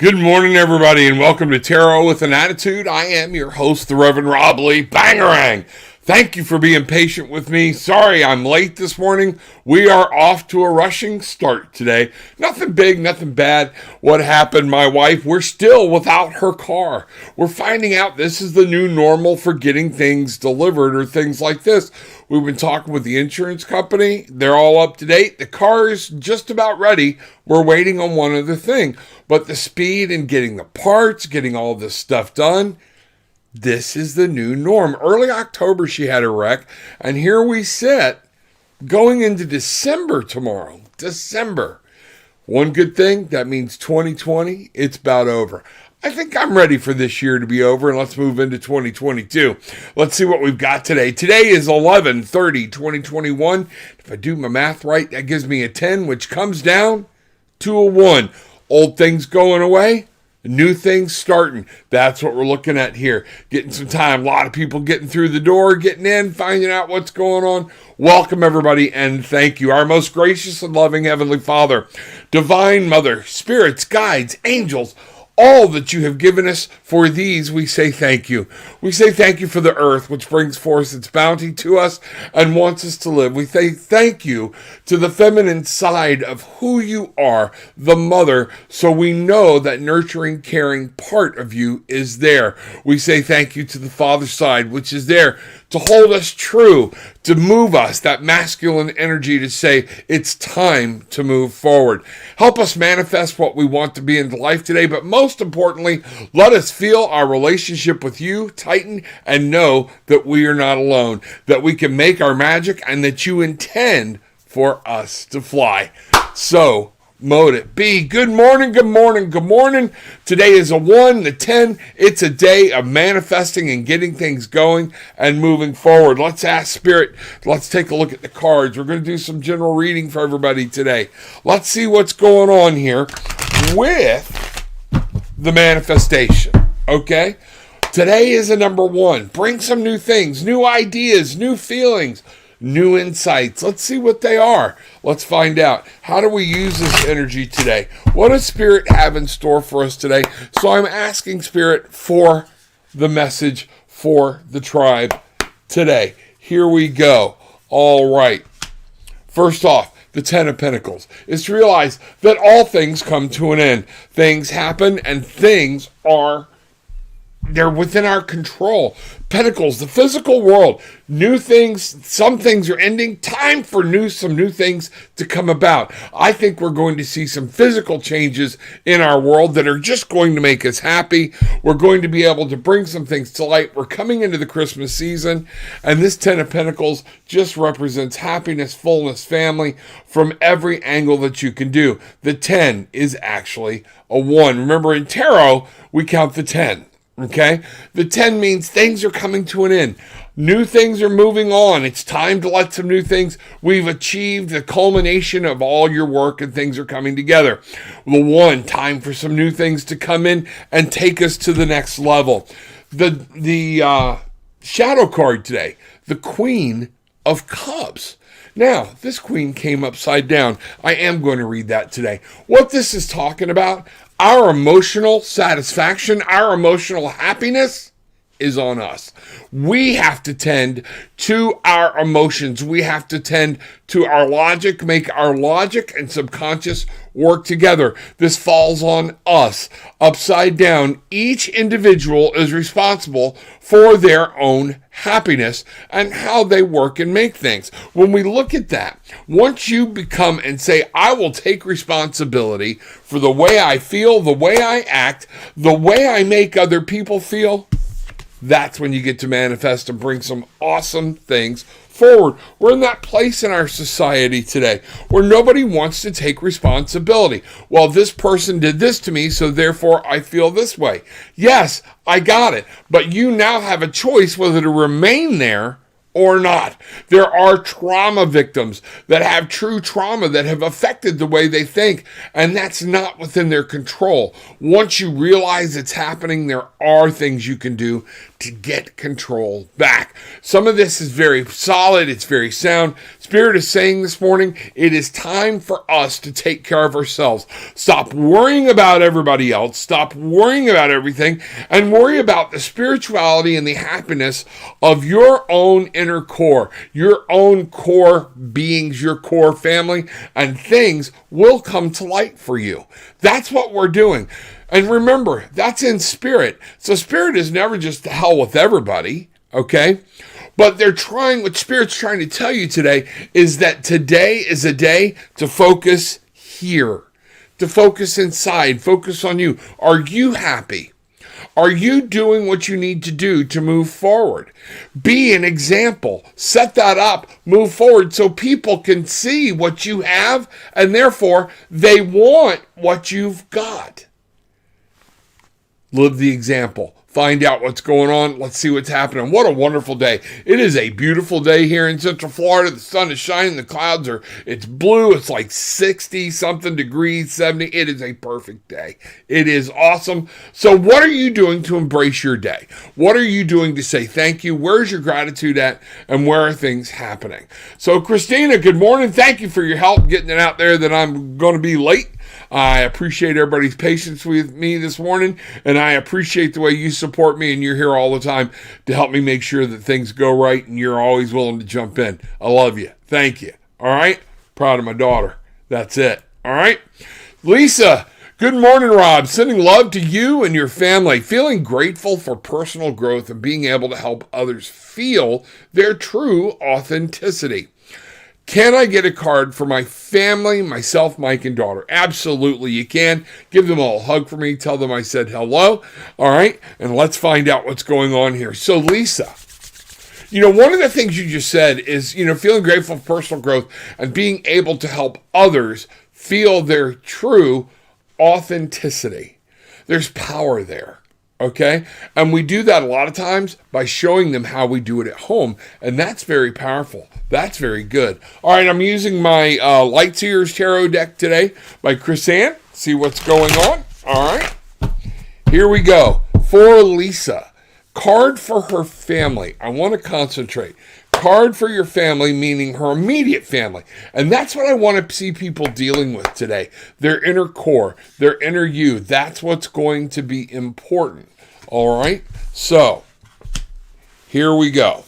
Good morning, everybody, and welcome to Tarot with an Attitude. I am your host, the Reverend Rob Lee. Bangarang! Thank you for being patient with me. Sorry I'm late this morning. We are off to a rushing start today. Nothing big, nothing bad. What happened? My wife, we're still without her car. We're finding out this is the new normal for getting things delivered or things like this. We've been talking with the insurance company. They're all up to date. The car is just about ready. We're waiting on one other thing. But the speed in getting the parts, getting all this stuff done, this is the new norm. Early October, she had a wreck. And here we sit going into December tomorrow. December. One good thing, that means 2020, it's about over. I think I'm ready for this year to be over, and let's move into 2022. Let's see what we've got today. Today is 11/30/2021. If I do my math right, that gives me a 10, which comes down to a 1. Old things going away, new things starting. That's what we're looking at here. Getting some time. A lot of people getting through the door, getting in, finding out what's going on. Welcome, everybody, and thank you. Our most gracious and loving Heavenly Father, Divine Mother, spirits, guides, angels, all that you have given us, for these we say thank you. We say thank you for the earth, which brings forth its bounty to us and wants us to live. We say thank you to the feminine side of who you are, the mother, so we know that nurturing, caring part of you is there. We say thank you to the father side, which is there to hold us true, to move us, that masculine energy to say it's time to move forward. Help us manifest what we want to be in life today, but most importantly, let us feel our relationship with you tighten and know that we are not alone, that we can make our magic and that you intend for us to fly. So, mote it be. Good morning, good morning, good morning. Today is a 1, the 10. It's a day of manifesting and getting things going and moving forward. Let's ask Spirit. Let's take a look at the cards. We're going to do some general reading for everybody today. Let's see what's going on here with the manifestation. Okay? Today is a number 1. Bring some new things, new ideas, new feelings, new insights. Let's see what they are. Let's find out. How do we use this energy today? What does Spirit have in store for us today? So I'm asking Spirit for the message for the tribe today. Here we go. All right. First off, the 10 of Pentacles is to realize that all things come to an end. Things happen and things they're within our control. Pentacles, the physical world, new things, some things are ending. Time for some new things to come about. I think we're going to see some physical changes in our world that are just going to make us happy. We're going to be able to bring some things to light. We're coming into the Christmas season, and this 10 of Pentacles just represents happiness, fullness, family from every angle that you can do. The 10 is actually a 1. Remember, in tarot, we count the 10. Okay? The 10 means things are coming to an end. New things are moving on. It's time to let some new things. We've achieved the culmination of all your work and things are coming together. The 1, time for some new things to come in and take us to the next level. The shadow card today, the Queen of Cups. Now, this queen came upside down. I am going to read that today. What this is talking about, our emotional satisfaction, our emotional happiness is on us. We have to tend to our emotions. We have to tend to our logic, make our logic and subconscious work together. This falls on us. Upside down, each individual is responsible for their own happiness and how they work and make things. When we look at that, once you become and say, I will take responsibility for the way I feel, the way I act, the way I make other people feel, that's when you get to manifest and bring some awesome things forward. We're in that place in our society today where nobody wants to take responsibility. Well, this person did this to me, so therefore I feel this way. Yes, I got it. But you now have a choice whether to remain there or not. There are trauma victims that have true trauma that have affected the way they think, and that's not within their control. Once you realize it's happening, there are things you can do to get control back. Some of this is very solid, it's very sound. Spirit is saying this morning, it is time for us to take care of ourselves. Stop worrying about everybody else, stop worrying about everything, and worry about the spirituality and the happiness of your own inner core, your own core beings, your core family, and things will come to light for you. That's what we're doing. And remember, that's in spirit. So spirit is never just to hell with everybody, okay? But what Spirit's trying to tell you today is that today is a day to focus here, to focus inside, focus on you. Are you happy? Are you doing what you need to do to move forward? Be an example. Set that up. Move forward so people can see what you have, and therefore they want what you've got. Live the example. Find out what's going on. Let's see what's happening. What a wonderful day. It is a beautiful day here in Central Florida. The sun is shining. The clouds it's blue. It's like 60 something degrees, 70. It is a perfect day. It is awesome. So what are you doing to embrace your day? What are you doing to say thank you? Where's your gratitude at? And where are things happening? So Christina, good morning. Thank you for your help getting it out there that I'm going to be late. I appreciate everybody's patience with me this morning, and I appreciate the way you support me, and you're here all the time to help me make sure that things go right, and you're always willing to jump in. I love you. Thank you. All right? Proud of my daughter. That's it. All right? Lisa, good morning, Rob. Sending love to you and your family. Feeling grateful for personal growth and being able to help others feel their true authenticity. Can I get a card for my family, myself, Mike, and daughter? Absolutely, you can. Give them all a hug for me. Tell them I said hello. All right? And let's find out what's going on here. So, Lisa, one of the things you just said is, feeling grateful for personal growth and being able to help others feel their true authenticity. There's power there. Okay? And we do that a lot of times by showing them how we do it at home. And that's very powerful. That's very good. All right, I'm using my Lightseers Tarot deck today by Chris Ann. See what's going on. All right. Here we go. For Lisa. Card for her family. I want to concentrate. Card for your family, meaning her immediate family. And that's what I want to see people dealing with today. Their inner core, their inner you. That's what's going to be important. All right? So, here we go.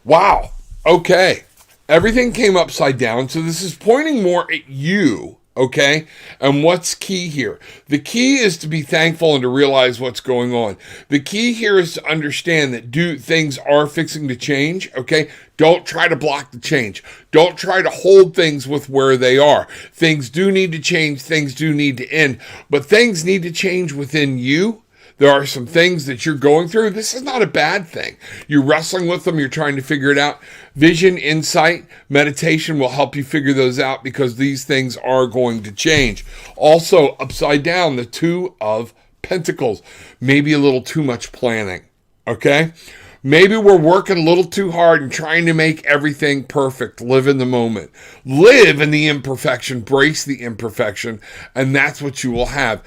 Wow. Okay. Everything came upside down. So this is pointing more at you. Okay? And what's key here? The key is to be thankful and to realize what's going on. The key here is to understand that things are fixing to change. Okay? Don't try to block the change. Don't try to hold things with where they are. Things do need to change. Things do need to end. But things need to change within you. There are some things that you're going through. This is not a bad thing. You're wrestling with them. You're trying to figure it out. Vision, insight, meditation will help you figure those out because these things are going to change. Also, upside down, the Two of Pentacles. Maybe a little too much planning. Okay? Maybe we're working a little too hard and trying to make everything perfect. Live in the moment. Live in the imperfection. Brace the imperfection. And that's what you will have.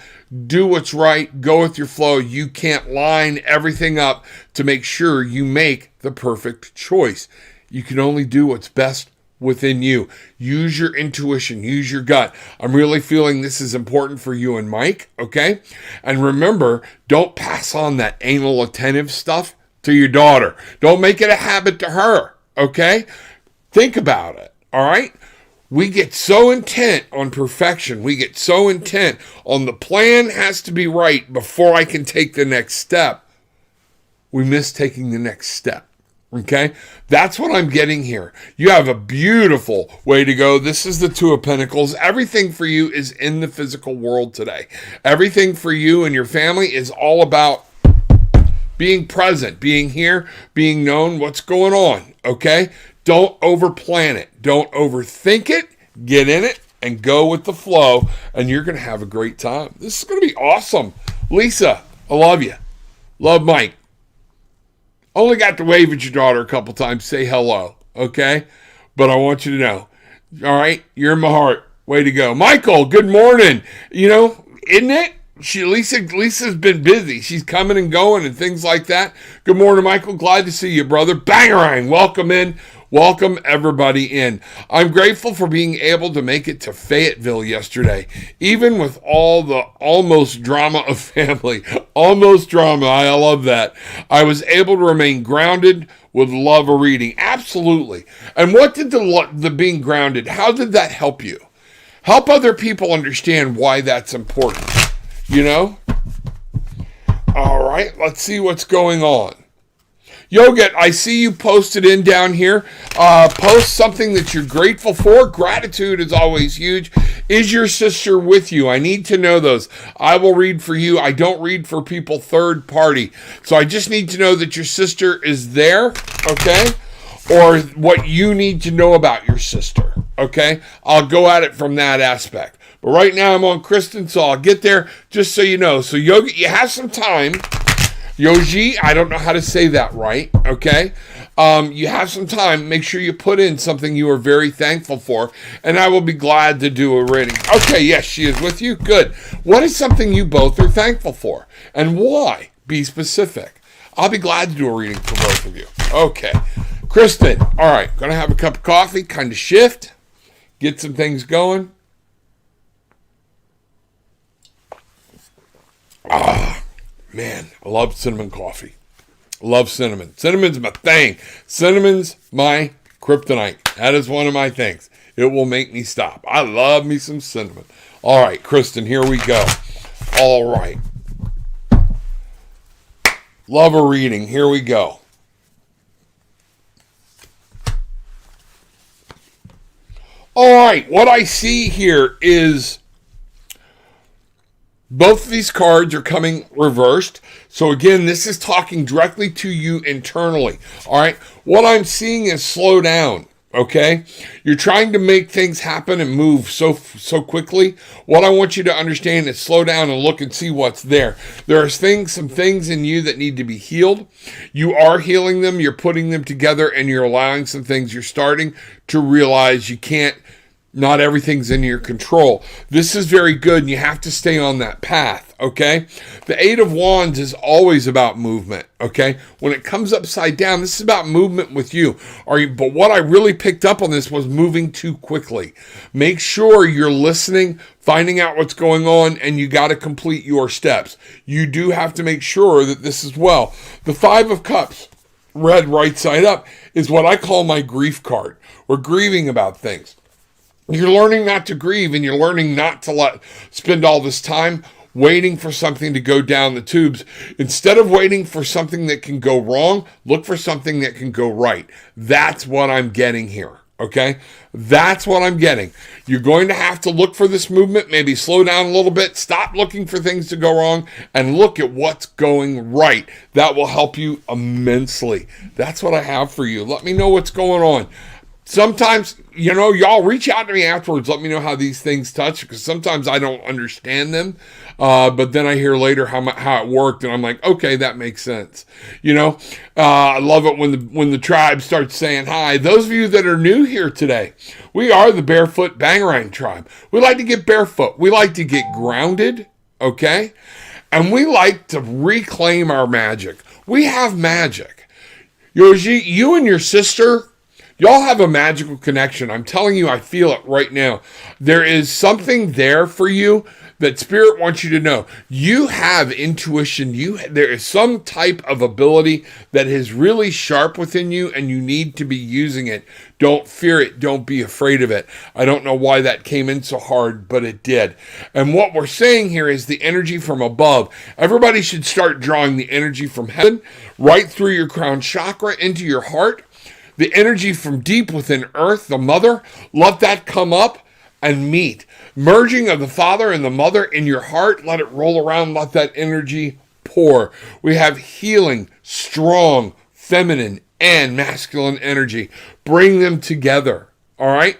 Do what's right. Go with your flow. You can't line everything up to make sure you make the perfect choice. You can only do what's best within you. Use your intuition. Use your gut. I'm really feeling this is important for you and Mike. Okay? And remember, don't pass on that anal attentive stuff to your daughter. Don't make it a habit to her, okay? Think about it, all right? We get so intent on perfection. We get so intent on the plan has to be right before I can take the next step. We miss taking the next step, okay? That's what I'm getting here. You have a beautiful way to go. This is the Two of Pentacles. Everything for you is in the physical world today. Everything for you and your family is all about being present, being here, being known, what's going on, okay? Don't overplan it. Don't overthink it. Get in it and go with the flow, and you're going to have a great time. This is going to be awesome. Lisa, I love you. Love Mike. Only got to wave at your daughter a couple times, say hello, okay? But I want you to know, all right, you're in my heart. Way to go. Michael, good morning. You know, isn't it? Lisa's been busy. She's coming and going and things like that. Good morning, Michael. Glad to see you, brother. Bangarang, welcome in. Welcome everybody in. I'm grateful for being able to make it to Fayetteville yesterday, even with all the almost drama of family. Almost drama. I love that. I was able to remain grounded with love of reading. Absolutely. And what did the being grounded, how did that help you? Help other people understand why that's important. You know? All right, let's see what's going on. Yoget, I see you posted in down here. Post something that you're grateful for. Gratitude is always huge. Is your sister with you? I need to know those. I will read for you. I don't read for people third party. So I just need to know that your sister is there, okay? Or what you need to know about your sister, okay? I'll go at it from that aspect. But right now I'm on Kristen, so I'll get there just so you know. So Yogi, you have some time. Yoji, I don't know how to say that right, okay? You have some time. Make sure you put in something you are very thankful for, and I will be glad to do a reading. Okay, yes, she is with you. Good. What is something you both are thankful for, and why? Be specific. I'll be glad to do a reading for both of you. Okay. Kristen, all right, gonna have a cup of coffee, kind of shift, get some things going. Man, I love cinnamon coffee. Love cinnamon. Cinnamon's my thing. Cinnamon's my kryptonite. That is one of my things. It will make me stop. I love me some cinnamon. All right, Kristen, here we go. All right. Love a reading. Here we go. All right, what I see here is both of these cards are coming reversed. So again, this is talking directly to you internally. All right, what I'm seeing is slow down. Okay, you're trying to make things happen and move so quickly. What I want you to understand is slow down and look and see what's there. There are some things in you that need to be healed. You are healing them. You're putting them together, and you're allowing some things. You're starting to realize you can't. Not everything's in your control. This is very good, and you have to stay on that path, okay? The Eight of Wands is always about movement, okay? When it comes upside down, this is about movement with you. But what I really picked up on this was moving too quickly. Make sure you're listening, finding out what's going on, and you got to complete your steps. You do have to make sure that this is well. The Five of Cups, red right side up, is what I call my grief card. We're grieving about things. You're learning not to grieve, and you're learning not to spend all this time waiting for something to go down the tubes. Instead of waiting for something that can go wrong, look for something that can go right. That's what I'm getting here, okay? That's what I'm getting. You're going to have to look for this movement, maybe slow down a little bit, stop looking for things to go wrong, and look at what's going right. That will help you immensely. That's what I have for you. Let me know what's going on. Sometimes, y'all reach out to me afterwards. Let me know how these things touch, because sometimes I don't understand them. But then I hear later how it worked, and I'm like, okay, that makes sense. I love it when the tribe starts saying hi. Those of you that are new here today, we are the Barefoot Bangarang tribe. We like to get barefoot. We like to get grounded, okay? And we like to reclaim our magic. We have magic. Yoji, you and your sister, y'all have a magical connection. I'm telling you, I feel it right now. There is something there for you that Spirit wants you to know. You have intuition. There is some type of ability that is really sharp within you, and you need to be using it. Don't fear it. Don't be afraid of it. I don't know why that came in so hard, but it did. And what we're saying here is the energy from above. Everybody should start drawing the energy from heaven right through your crown chakra into your heart. The energy from deep within earth, the mother, let that come up and meet. Merging of the Father and the Mother in your heart, let it roll around, let that energy pour. We have healing, strong, feminine, and masculine energy. Bring them together, all right?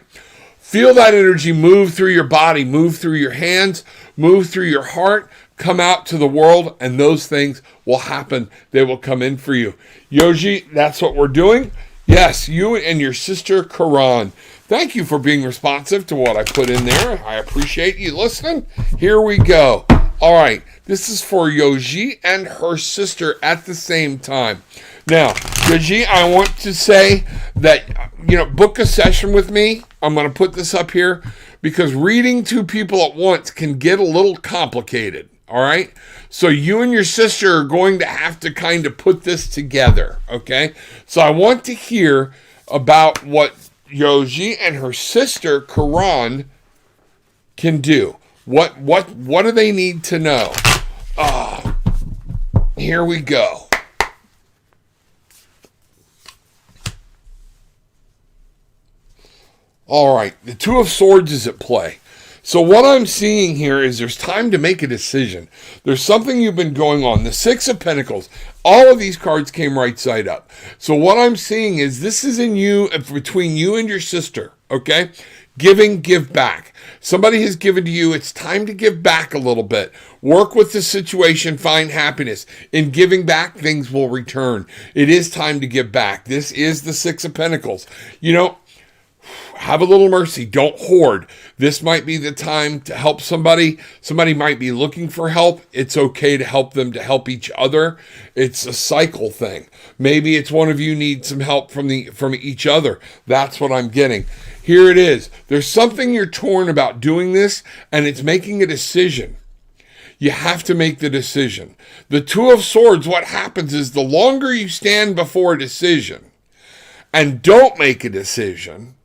Feel that energy move through your body, move through your hands, move through your heart. come out to the world, and those things will happen. They will come in for you. Yogi, that's what we're doing. Yes, you and your sister Karan. Thank you for being responsive to what I put in there. I appreciate you listening. Here we go. All right, this is for Yogi and her sister at the same time. Now, Yogi, I want to say that, book a session with me. I'm going to put this up here because reading two people at once can get a little complicated. All right. So you and your sister are going to have to kind of put this together. Okay. So I want to hear about what Yogi and her sister Karan can do. What do they need to know? Here we go. All right. The Two of Swords is at play. So what I'm seeing here is there's time to make a decision. There's something you've been going on. The Six of Pentacles. All of these cards came right side up. So what I'm seeing is this is in you, between you and your sister, okay? Give back. Somebody has given to you. It's time to give back a little bit. Work with the situation. Find happiness. In giving back, things will return. It is time to give back. This is the Six of Pentacles. Have a little mercy. Don't hoard. This might be the time to help somebody. Somebody might be looking for help. It's okay to help them, to help each other. It's a cycle thing. Maybe it's one of you need some help from each other. That's what I'm getting. Here it is. There's something you're torn about doing this, and it's making a decision. You have to make the decision. The Two of Swords, what happens is the longer you stand before a decision and don't make a decision,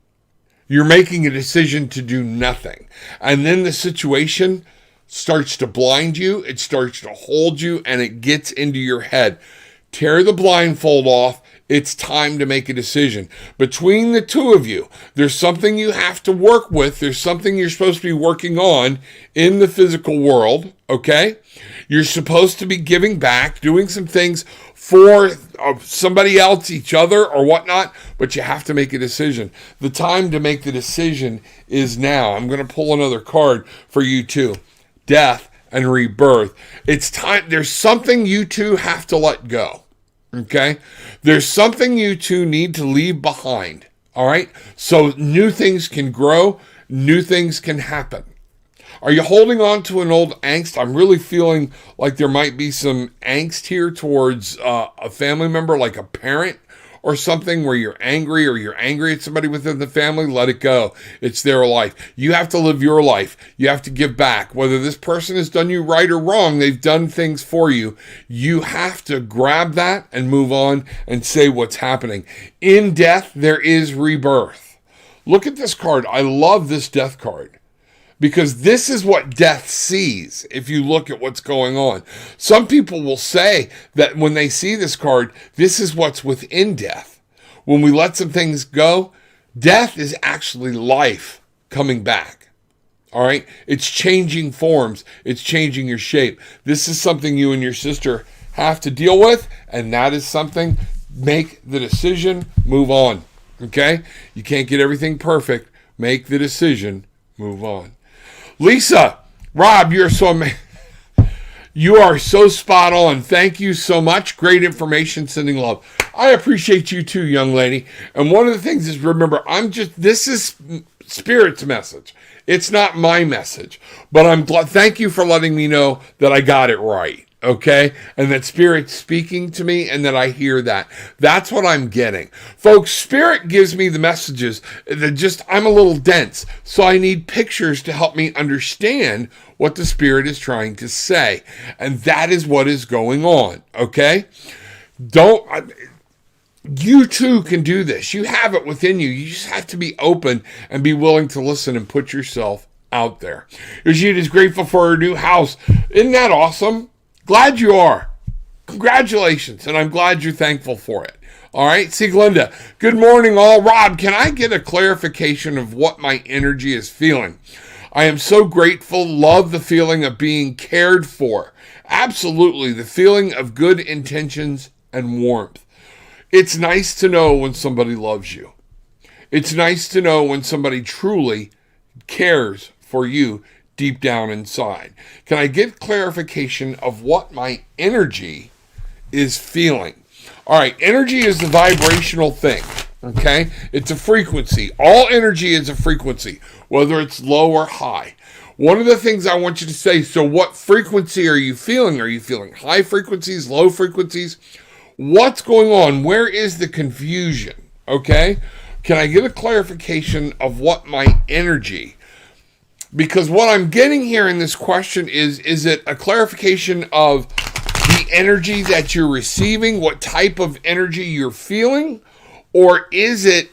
you're making a decision to do nothing. And then the situation starts to blind you. It starts to hold you, and it gets into your head. Tear the blindfold off. It's time to make a decision. Between the two of you, there's something you have to work with. There's something you're supposed to be working on in the physical world, okay? You're supposed to be giving back, doing some things for somebody else, each other, or whatnot, but you have to make a decision. The time to make the decision is now. I'm going to pull another card for you too. Death and rebirth. It's time. There's something you two have to let go. Okay? There's something you two need to leave behind. All right? So new things can grow. New things can happen. Are you holding on to an old angst? I'm really feeling like there might be some angst here towards a family member, like a parent or something, where you're angry at somebody within the family. Let it go. It's their life. You have to live your life. You have to give back. Whether this person has done you right or wrong, they've done things for you. You have to grab that and move on and say what's happening. In death, there is rebirth. Look at this card. I love this death card, because this is what death sees if you look at what's going on. Some people will say that when they see this card, this is what's within death. When we let some things go, death is actually life coming back. All right? It's changing forms. It's changing your shape. This is something you and your sister have to deal with, and that is something. Make the decision, move on. Okay? You can't get everything perfect. Make the decision, move on. Lisa, Rob, you are so spot on. Thank you so much. Great information, sending love. I appreciate you too, young lady. And one of the things is, remember, this is Spirit's message. It's not my message. But I'm glad. Thank you for letting me know that I got it right. Okay? And that Spirit's speaking to me and that I hear that. That's what I'm getting. Folks, Spirit gives me the messages that I'm a little dense. So I need pictures to help me understand what the Spirit is trying to say. And that is what is going on. Okay? You too can do this. You have it within you. You just have to be open and be willing to listen and put yourself out there. Ajit is grateful for her new house. Isn't that awesome? Glad you are. Congratulations, and I'm glad you're thankful for it. All right, Sieglinde, good morning all. Rob, can I get a clarification of what my energy is feeling? I am so grateful, love the feeling of being cared for. Absolutely, the feeling of good intentions and warmth. It's nice to know when somebody loves you. It's nice to know when somebody truly cares for you deep down inside? Can I get clarification of what my energy is feeling? All right, energy is a vibrational thing, okay? It's a frequency. All energy is a frequency, whether it's low or high. One of the things I want you to say, so what frequency are you feeling? Are you feeling high frequencies, low frequencies? What's going on? Where is the confusion? Okay? Can I get a clarification of what my energy? Because what I'm getting here in this question is it a clarification of the energy that you're receiving, what type of energy you're feeling, or is it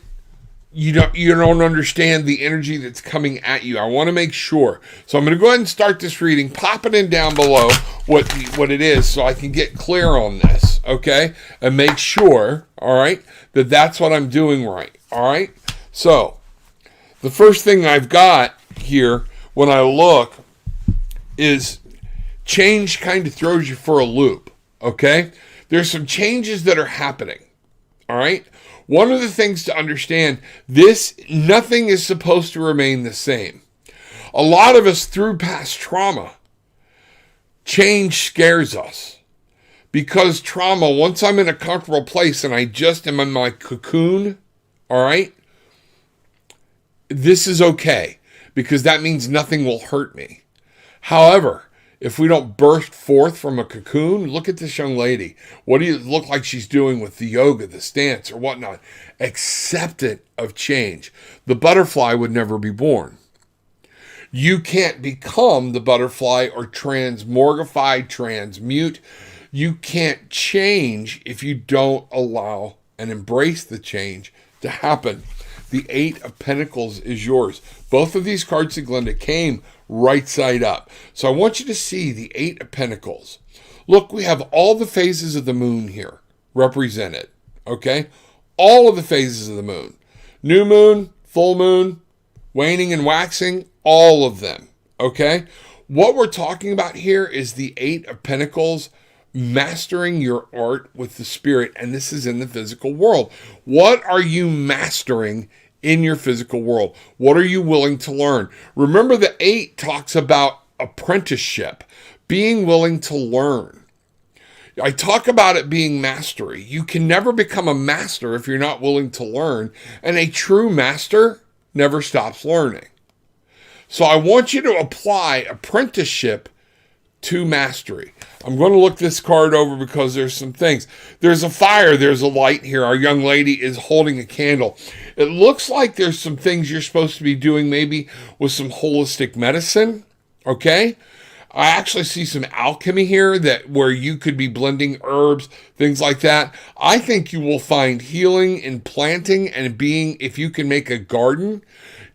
you don't understand the energy that's coming at you? I want to make sure. So I'm going to go ahead and start this reading. Pop it in down below what it is so I can get clear on this, okay? And make sure, all right, that that's what I'm doing right, all right? So the first thing I've got here when I look is change kind of throws you for a loop, okay? There's some changes that are happening, all right? One of the things to understand, nothing is supposed to remain the same. A lot of us through past trauma, change scares us. Because trauma, once I'm in a comfortable place and I just am in my cocoon, all right, this is okay. Because that means nothing will hurt me. However, if we don't burst forth from a cocoon, look at this young lady. What do you look like she's doing with the yoga, the stance, or whatnot? Acceptant of change. The butterfly would never be born. You can't become the butterfly or transmorgify, transmute. You can't change if you don't allow and embrace the change to happen. The Eight of Pentacles is yours. Both of these cards, Glenda, came right side up. So I want you to see the Eight of Pentacles. Look, we have all the phases of the moon here represented, okay? All of the phases of the moon. New moon, full moon, waning and waxing, all of them, okay? What we're talking about here is the Eight of Pentacles, mastering your art with the spirit, and this is in the physical world. What are you mastering in your physical world? What are you willing to learn? Remember, the 8 talks about apprenticeship, being willing to learn. I talk about it being mastery. You can never become a master if you're not willing to learn, and a true master never stops learning. So I want you to apply apprenticeship to mastery. I'm going to look this card over because there's some things. There's a fire, there's a light here. Our young lady is holding a candle. It looks like there's some things you're supposed to be doing, maybe with some holistic medicine, okay? I actually see some alchemy here where you could be blending herbs, things like that. I think you will find healing in planting and being, if you can make a garden,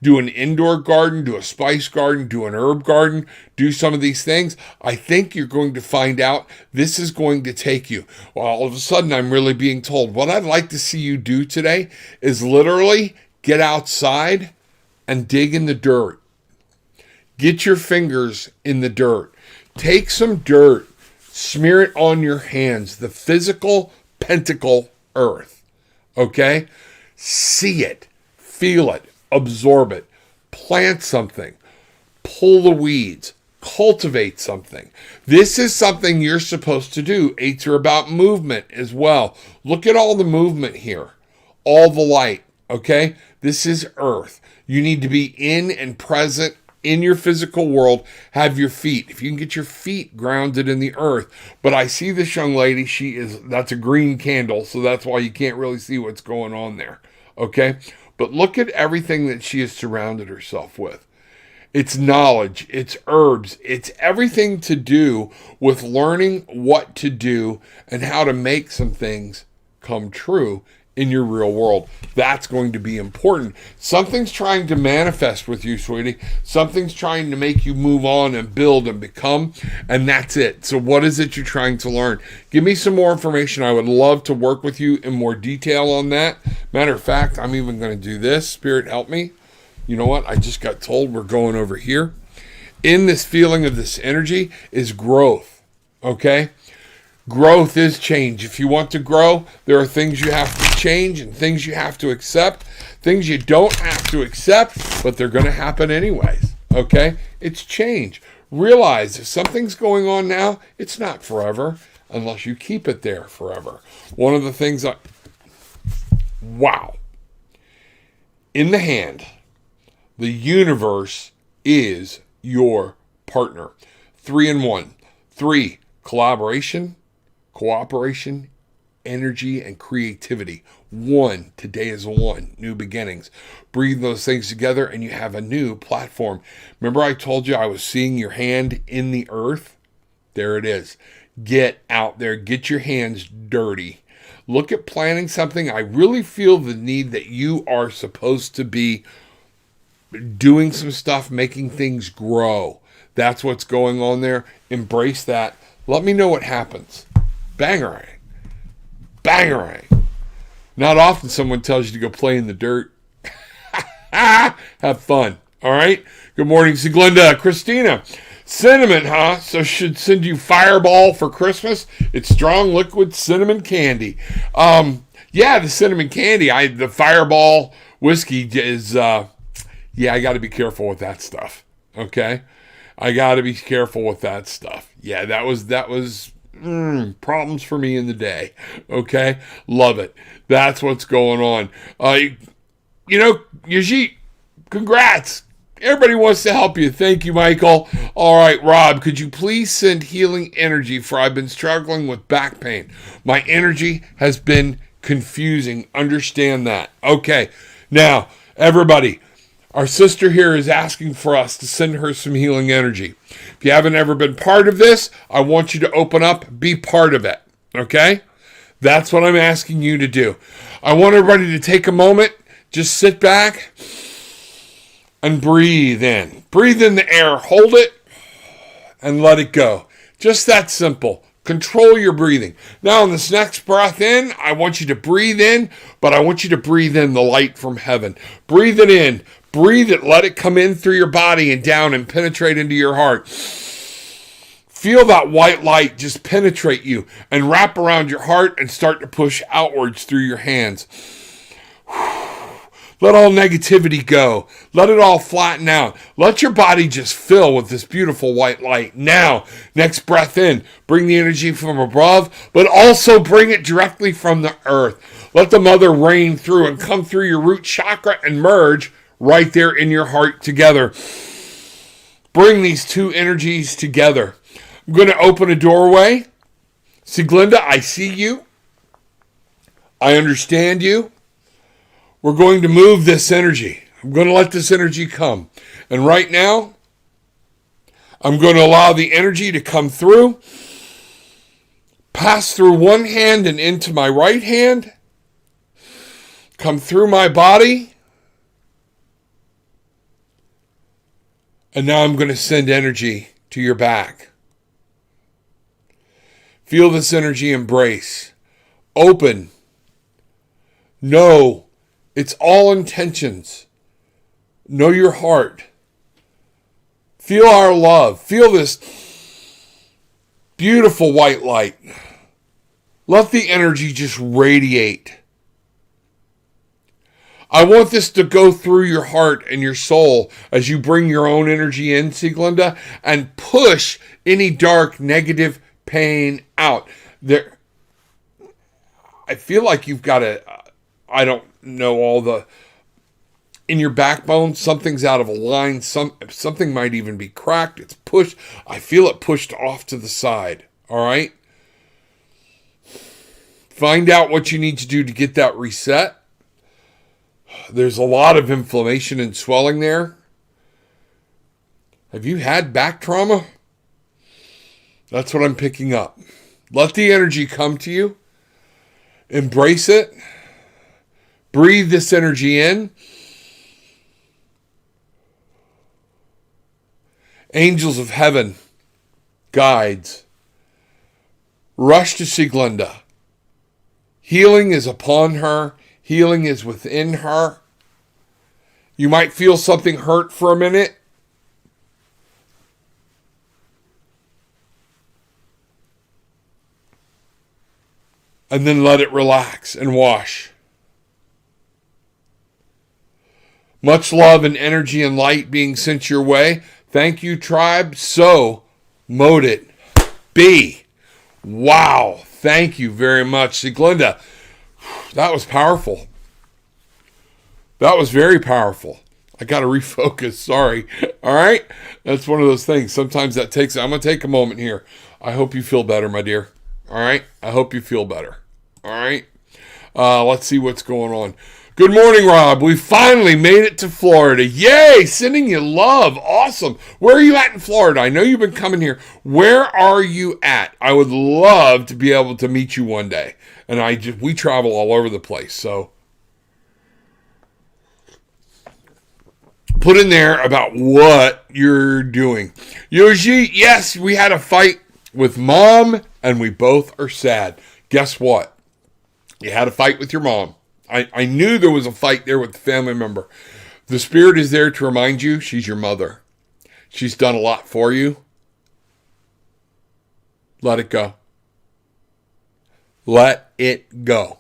do an indoor garden, do a spice garden, do an herb garden, do some of these things. I think you're going to find out this is going to take you. Well, all of a sudden, I'm really being told what I'd like to see you do today is literally get outside and dig in the dirt. Get your fingers in the dirt. Take some dirt, smear it on your hands, the physical pentacle earth. Okay? See it, feel it, absorb it, plant something, pull the weeds, cultivate something. This is something you're supposed to do. 8s are about movement as well. Look at all the movement here, all the light, okay? This is earth. You need to be in and present in your physical world. Have your feet. If you can get your feet grounded in the earth. But I see this young lady, that's a green candle, so that's why you can't really see what's going on there, okay? But look at everything that she has surrounded herself with. It's knowledge, it's herbs, it's everything to do with learning what to do and how to make some things come true in your real world. That's going to be important. Something's trying to manifest with you, sweetie. Something's trying to make you move on and build and become, and that's it. So what is it you're trying to learn? Give me some more information. I would love to work with you in more detail on that. Matter of fact, I'm even going to do this. Spirit, help me. You know what? I just got told we're going over here. In this feeling of this energy is growth, okay? Growth is change. If you want to grow, there are things you have to change and things you have to accept. Things you don't have to accept, but they're going to happen anyways. Okay? It's change. Realize if something's going on now, it's not forever unless you keep it there forever. One of the things wow. In the hand, the universe is your partner. 3 in 1. 3, collaboration, cooperation, energy, and creativity. 1, today is 1, new beginnings. Breathe those things together and you have a new platform. Remember I told you I was seeing your hand in the earth? There it is. Get out there. Get your hands dirty. Look at planning something. I really feel the need that you are supposed to be doing some stuff, making things grow. That's what's going on there. Embrace that. Let me know what happens. Bangarang. Bangarang. Not often someone tells you to go play in the dirt. Have fun. All right. Good morning, Siglenda. Christina. Cinnamon, huh? So should send you Fireball for Christmas. It's strong liquid cinnamon candy. Yeah, the cinnamon candy. The Fireball whiskey is. I got to be careful with that stuff. Okay, I got to be careful with that stuff. Yeah, that was problems for me in the day. Okay, love it. That's what's going on. Yajit, congrats. Everybody wants to help you. Thank you, Michael. All right, Rob, could you please send healing energy for I've been struggling with back pain. My energy has been confusing. Understand that. Okay. Now, everybody, our sister here is asking for us to send her some healing energy. If you haven't ever been part of this, I want you to open up, be part of it. Okay? That's what I'm asking you to do. I want everybody to take a moment, just sit back, and breathe in. Breathe in the air. Hold it and let it go. Just that simple. Control your breathing. Now, on this next breath in, I want you to breathe in, but I want you to breathe in the light from heaven. Breathe it in. Breathe it. Let it come in through your body and down and penetrate into your heart. Feel that white light just penetrate you and wrap around your heart and start to push outwards through your hands. Let all negativity go. Let it all flatten out. Let your body just fill with this beautiful white light. Now, next breath in, bring the energy from above, but also bring it directly from the earth. Let the mother rain through and come through your root chakra and merge right there in your heart together. Bring these two energies together. I'm going to open a doorway. Siglenda, I see you. I understand you. We're going to move this energy. I'm going to let this energy come. And right now, I'm going to allow the energy to come through, pass through one hand and into my right hand, come through my body, and now I'm going to send energy to your back. Feel this energy embrace. Open. Know it's all intentions. Know your heart. Feel our love. Feel this beautiful white light. Let the energy just radiate. I want this to go through your heart and your soul as you bring your own energy in, Siglenda, and push any dark, negative pain out. There, I feel like you've got I don't know all the, in your backbone, something's out of a line, something might even be cracked, it's pushed, I feel it pushed off to the side, all right? Find out what you need to do to get that reset. There's a lot of inflammation and swelling there. Have you had back trauma? That's what I'm picking up. Let the energy come to you. Embrace it. Breathe this energy in. Angels of heaven, guides, rush to Siglenda. Healing is upon her. Healing is within her. You might feel something hurt for a minute. And then let it relax and wash. Much love and energy and light being sent your way. Thank you, tribe. So, mote it be. Wow. Thank you very much. See, Glenda, that was powerful. That was very powerful. I got to refocus. Sorry. All right. That's one of those things. Sometimes that takes, I'm going to take a moment here. I hope you feel better, my dear. All right. I hope you feel better. All right. Let's see what's going on. Good morning, Rob. We finally made it to Florida. Yay! Sending you love. Awesome. Where are you at in Florida? I know you've been coming here. Where are you at? I would love to be able to meet you one day. And we travel all over the place. So put in there about what you're doing. Yoji, yes, we had a fight with Mom, and we both are sad. Guess what? You had a fight with your mom. I knew there was a fight there with the family member. The spirit is there to remind you she's your mother. She's done a lot for you. Let it go. Let it go.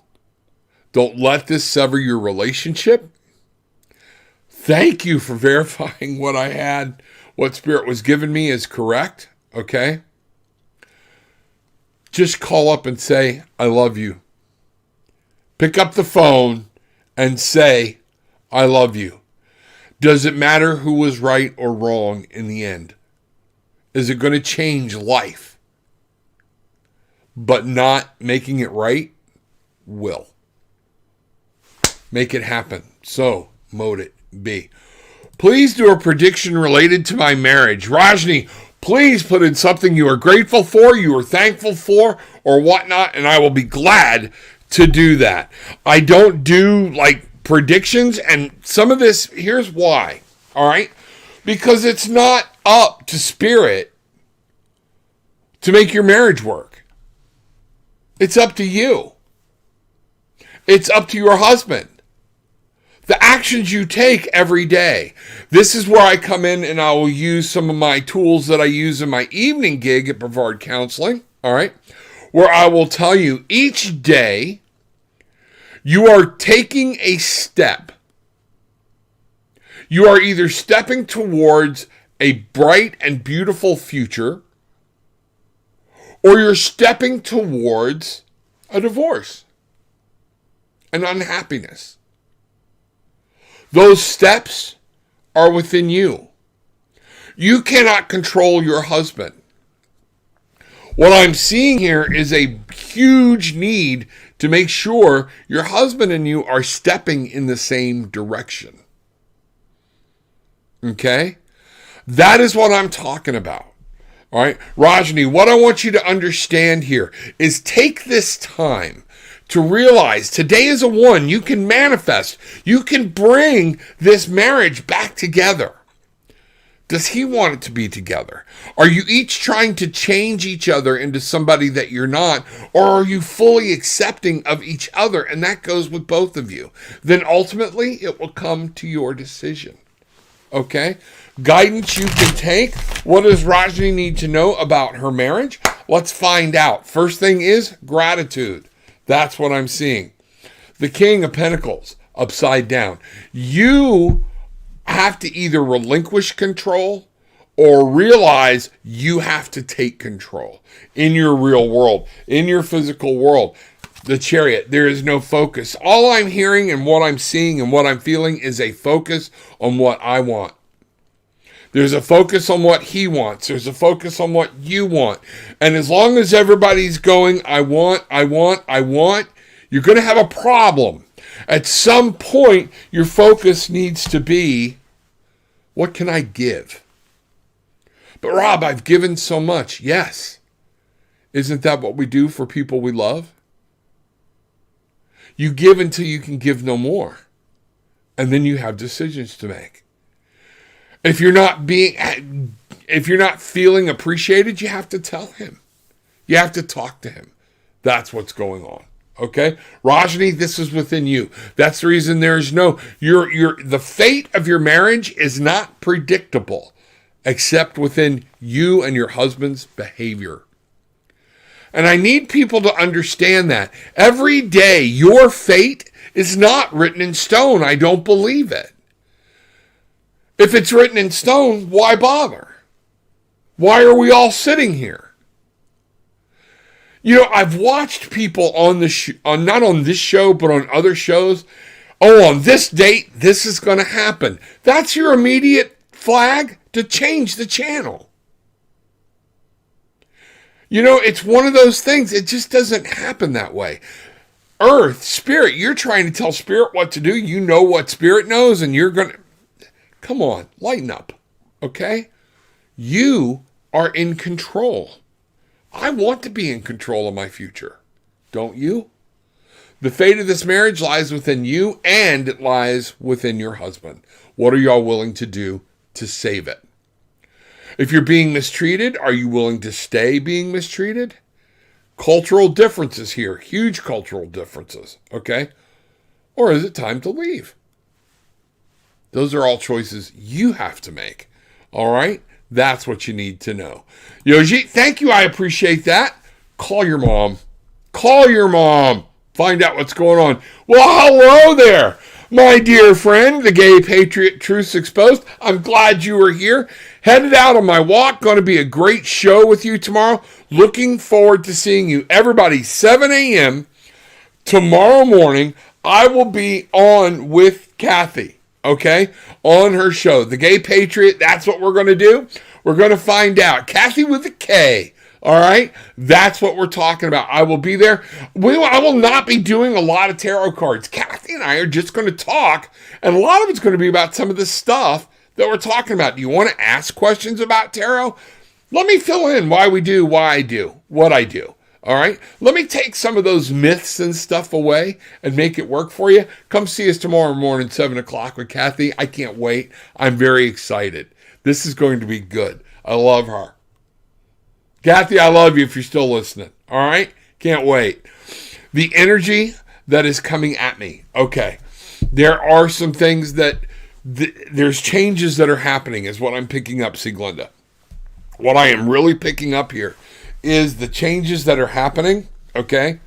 Don't let this sever your relationship. Thank you for verifying what I had, what spirit was given me is correct. Okay? Just call up and say, I love you. Pick up the phone and say, I love you. Does it matter who was right or wrong in the end? Is it going to change life? But not making it right will. Make it happen. So, mote it be. Please do a prediction related to my marriage. Rajni, please put in something you are grateful for, you are thankful for, or whatnot, and I will be glad to do that. I don't do like predictions, and some of this, here's why. All right? Because it's not up to spirit to make your marriage work. It's up to you. It's up to your husband. The actions you take every day. This is where I come in and I will use some of my tools that I use in my evening gig at Brevard Counseling. All right? Where I will tell you each day you are taking a step. You are either stepping towards a bright and beautiful future, or you're stepping towards a divorce, an unhappiness. Those steps are within you. You cannot control your husband. What I'm seeing here is a huge need to make sure your husband and you are stepping in the same direction. Okay? That is what I'm talking about. All right? Rajni, what I want you to understand here is take this time to realize today is a one. You can manifest. You can bring this marriage back together. Does he want it to be together? Are you each trying to change each other into somebody that you're not? Or are you fully accepting of each other? And that goes with both of you. Then ultimately, it will come to your decision. Okay? Guidance you can take. What does Rajni need to know about her marriage? Let's find out. First thing is gratitude. That's what I'm seeing. The King of Pentacles, upside down. You have to either relinquish control or realize you have to take control in your real world, in your physical world. The Chariot, there is no focus. All I'm hearing and what I'm seeing and what I'm feeling is a focus on what I want. There's a focus on what he wants. There's a focus on what you want. And as long as everybody's going, I want, you're going to have a problem. At some point, your focus needs to be, what can I give? But Rob, I've given so much. Yes. Isn't that what we do for people we love? You give until you can give no more. And then you have decisions to make. If you're not feeling appreciated, you have to tell him. You have to talk to him. That's what's going on. Okay? Rajni, this is within you. That's the reason there's no, the fate of your marriage is not predictable except within you and your husband's behavior. And I need people to understand that. Every day, your fate is not written in stone. I don't believe it. If it's written in stone, why bother? Why are we all sitting here? You know, I've watched people on the not on this show, but on other shows. Oh, on this date, this is going to happen. That's your immediate flag to change the channel. You know, it's one of those things. It just doesn't happen that way. Earth, spirit, you're trying to tell spirit what to do. You know what spirit knows, and you're going to... Come on, lighten up, okay? You are in control. I want to be in control of my future. Don't you? The fate of this marriage lies within you, and it lies within your husband. What are y'all willing to do to save it? If you're being mistreated, are you willing to stay being mistreated? Cultural differences here, huge cultural differences, okay? Or is it time to leave? Those are all choices you have to make, all right? That's what you need to know. Yoji, thank you. I appreciate that. Call your mom. Call your mom. Find out what's going on. Well, hello there, my dear friend, the Gay Patriot Truths Exposed. I'm glad you were here. Headed out on my walk. Going to be a great show with you tomorrow. Looking forward to seeing you. Everybody, 7 a.m. tomorrow morning, I will be on with Kathy, okay, on her show. The Gay Patriot, that's what we're going to do. We're going to find out. Kathy with a K. All right, that's what we're talking about. I will be there. I will not be doing a lot of tarot cards. Kathy and I are just going to talk, and a lot of it's going to be about some of the stuff that we're talking about. Do you want to ask questions about tarot? Let me fill in why we do, why I do, what I do. All right, let me take some of those myths and stuff away and make it work for you. Come see us tomorrow morning, 7 o'clock with Kathy. I can't wait. I'm very excited. This is going to be good. I love her. Kathy, I love you if you're still listening. All right? Can't wait. The energy that is coming at me. Okay. There are some things that... there's changes that are happening is what I'm picking up, Sieglinde. What I am really picking up here is the changes that are happening. Okay?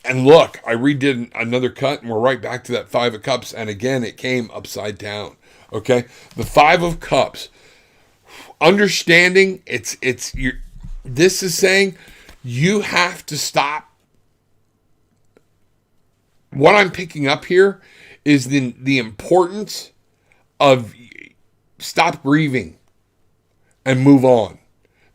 And look, I redid another cut, and we're right back to that 5 of Cups. And again, it came upside down. Okay, the 5 of Cups. Understanding this is saying you have to stop. What I'm picking up here is the importance of stop grieving and move on.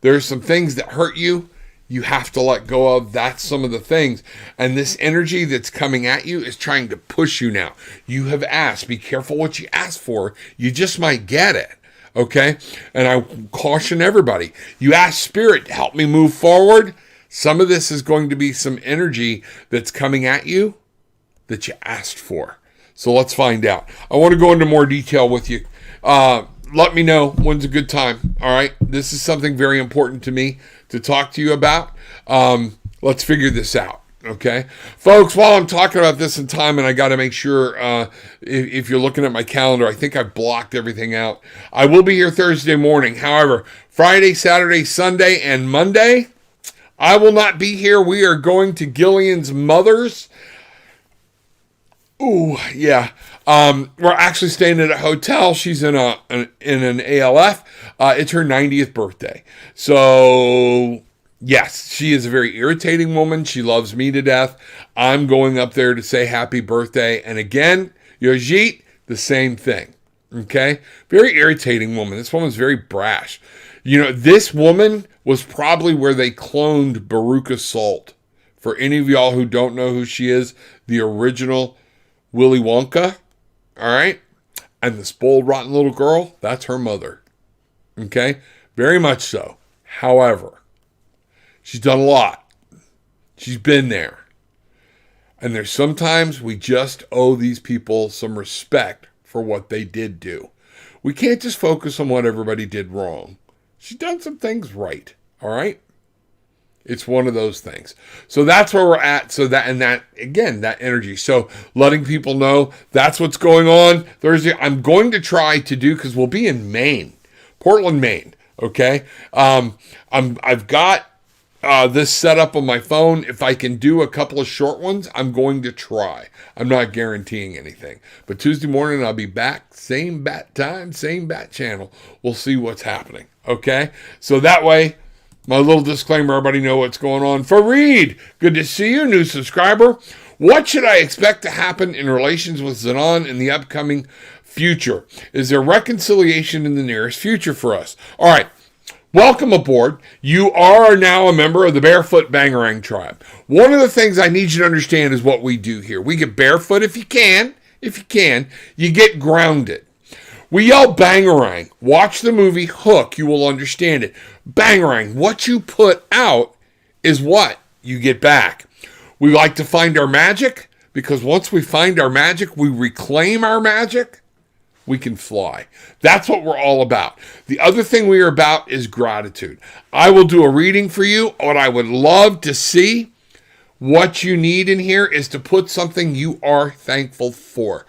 There are some things that hurt you. You have to let go of. That's some of the things. And this energy that's coming at you is trying to push you now. You have asked. Be careful what you ask for. You just might get it. Okay? And I caution everybody. You ask Spirit to help me move forward. Some of this is going to be some energy that's coming at you that you asked for. So let's find out. I want to go into more detail with you. Let me know when's a good time. All right? This is something very important to me to talk to you about. Let's figure this out, okay? Folks, while I'm talking about this in time, and I got to make sure, if you're looking at my calendar, I think I've blocked everything out. I will be here Thursday morning. However, Friday, Saturday, Sunday, and Monday, I will not be here. We are going to Gillian's mother's. Ooh, yeah. We're actually staying at a hotel. She's in an ALF. It's her 90th birthday. So, yes, she is a very irritating woman. She loves me to death. I'm going up there to say happy birthday. And again, Yojit, the same thing. Okay? Very irritating woman. This woman's very brash. You know, this woman was probably where they cloned Veruca Salt. For any of y'all who don't know who she is, the original Willy Wonka, all right? And the spoiled, rotten little girl, that's her mother, okay? Very much so. However, she's done a lot. She's been there. And there's sometimes we just owe these people some respect for what they did do. We can't just focus on what everybody did wrong. She's done some things right, all right? It's one of those things. So that's where we're at. So that energy. So letting people know that's what's going on Thursday. I'm going to try to do, because we'll be in Maine, Portland, Maine. Okay. I've got this setup on my phone. If I can do a couple of short ones, I'm going to try. I'm not guaranteeing anything. But Tuesday morning, I'll be back. Same bat time, same bat channel. We'll see what's happening. Okay? So that way, my little disclaimer, everybody know what's going on. Fareed, good to see you, new subscriber. What should I expect to happen in relations with Zanan in the upcoming future? Is there reconciliation in the nearest future for us? All right. Welcome aboard. You are now a member of the Barefoot Bangarang tribe. One of the things I need you to understand is what we do here. We get barefoot if you can. You get grounded. We yell Bangarang. Watch the movie Hook. You will understand it. Bangarang. What you put out is what you get back. We like to find our magic because once we find our magic, we reclaim our magic. We can fly. That's what we're all about. The other thing we are about is gratitude. I will do a reading for you. What I would love to see, what you need in here is to put something you are thankful for.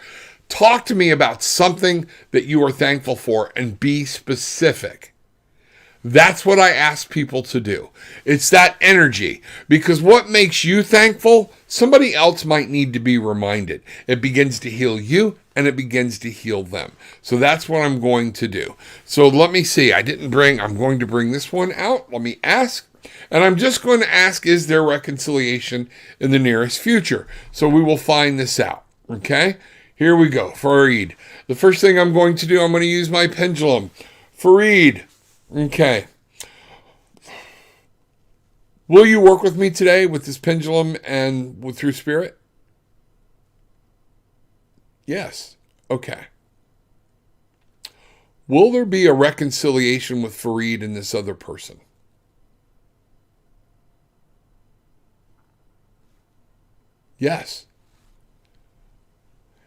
Talk to me about something that you are thankful for and be specific. That's what I ask people to do. It's that energy. Because what makes you thankful, somebody else might need to be reminded. It begins to heal you and it begins to heal them. So that's what I'm going to do. So let me see. I'm going to bring this one out. Let me ask. And I'm just going to ask, is there reconciliation in the nearest future? So we will find this out. Okay? Here we go. Fareed. The first thing I'm going to do, I'm going to use my pendulum. Fareed. Okay. Will you work with me today with this pendulum and through spirit? Yes. Okay. Will there be a reconciliation with Fareed and this other person? Yes.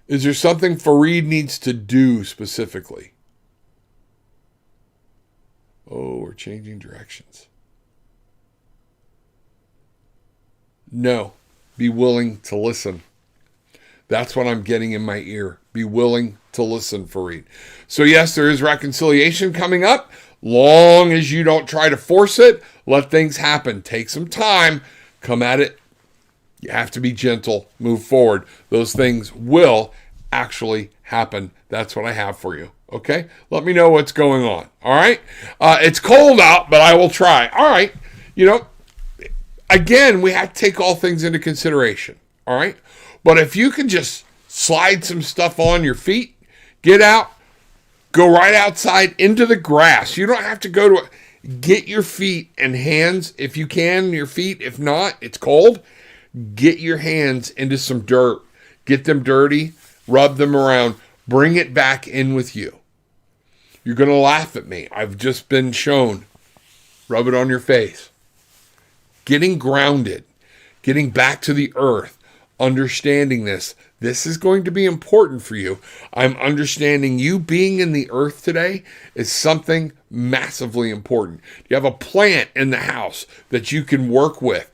Is there something Fareed needs to do specifically? Oh, we're changing directions. No. Be willing to listen. That's what I'm getting in my ear. Be willing to listen, Fareed. So yes, there is reconciliation coming up. Long as you don't try to force it, let things happen. Take some time. Come at it. You have to be gentle. Move forward. Those things will actually happen. That's what I have for you. Okay? Let me know what's going on. All right? It's cold out, but I will try. All right. Again, we have to take all things into consideration. All right? But if you can just slide some stuff on your feet, get out, go right outside into the grass. You don't have to go to get your feet and hands, if you can, your feet. If not, it's cold. Get your hands into some dirt. Get them dirty. Rub them around. Bring it back in with you. You're going to laugh at me. I've just been shown. Rub it on your face. Getting grounded. Getting back to the earth. Understanding this. This is going to be important for you. I'm understanding you being in the earth today is something massively important. You have a plant in the house that you can work with.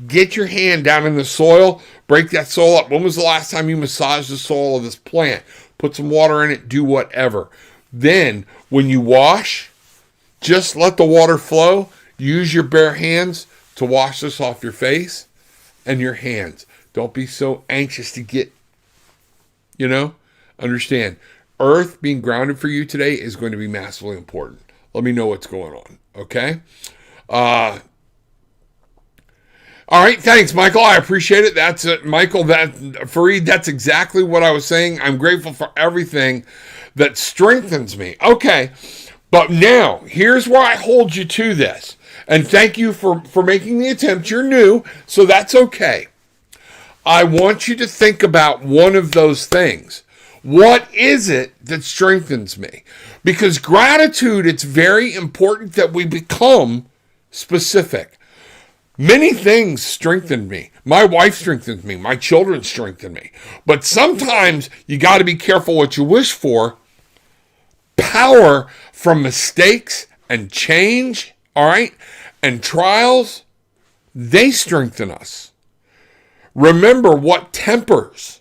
Get your hand down in the soil. Break that soil up. When was the last time you massaged the soil of this plant? Put some water in it. Do whatever. Then, when you wash, just let the water flow. Use your bare hands to wash this off your face and your hands. Don't be so anxious to get, understand. Earth being grounded for you today is going to be massively important. Let me know what's going on, okay? All right, thanks, Michael. I appreciate it. That's it, Michael. Fareed, that's exactly what I was saying. I'm grateful for everything that strengthens me. Okay, but now, here's where I hold you to this. And thank you for making the attempt. You're new, so that's okay. I want you to think about one of those things. What is it that strengthens me? Because gratitude, it's very important that we become specific. Many things strengthen me. My wife strengthens me. My children strengthen me. But sometimes you got to be careful what you wish for. Power from mistakes and change, all right, and trials, they strengthen us. Remember what tempers,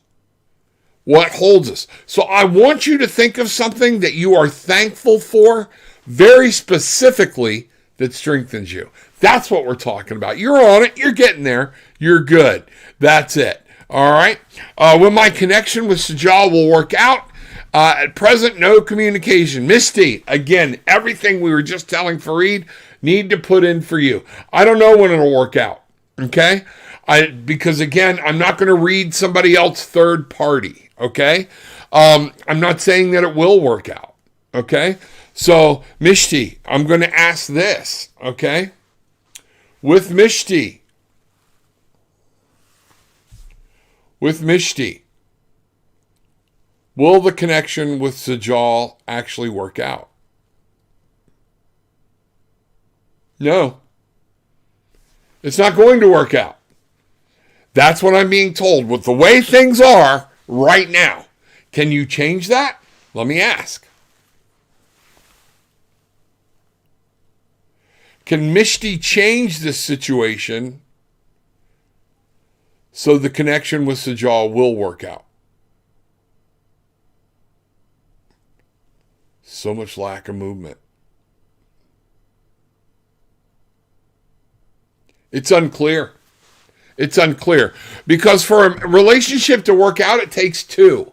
what holds us. So I want you to think of something that you are thankful for very specifically that strengthens you. That's what we're talking about. You're on it. You're getting there. You're good. That's it. All right. When my connection with Sajal will work out, at present, no communication. Misty, again, everything we were just telling Fareed, need to put in for you. I don't know when it'll work out. Okay. Because again, I'm not going to read somebody else third party. Okay. I'm not saying that it will work out. Okay. So Mishti, I'm going to ask this. Okay. With Mishti, will the connection with Sajal actually work out? No. It's not going to work out. That's what I'm being told. With the way things are right now, can you change that? Let me ask. Can Mishti change this situation so the connection with Sajal will work out? So much lack of movement. It's unclear. It's unclear. Because for a relationship to work out, it takes two.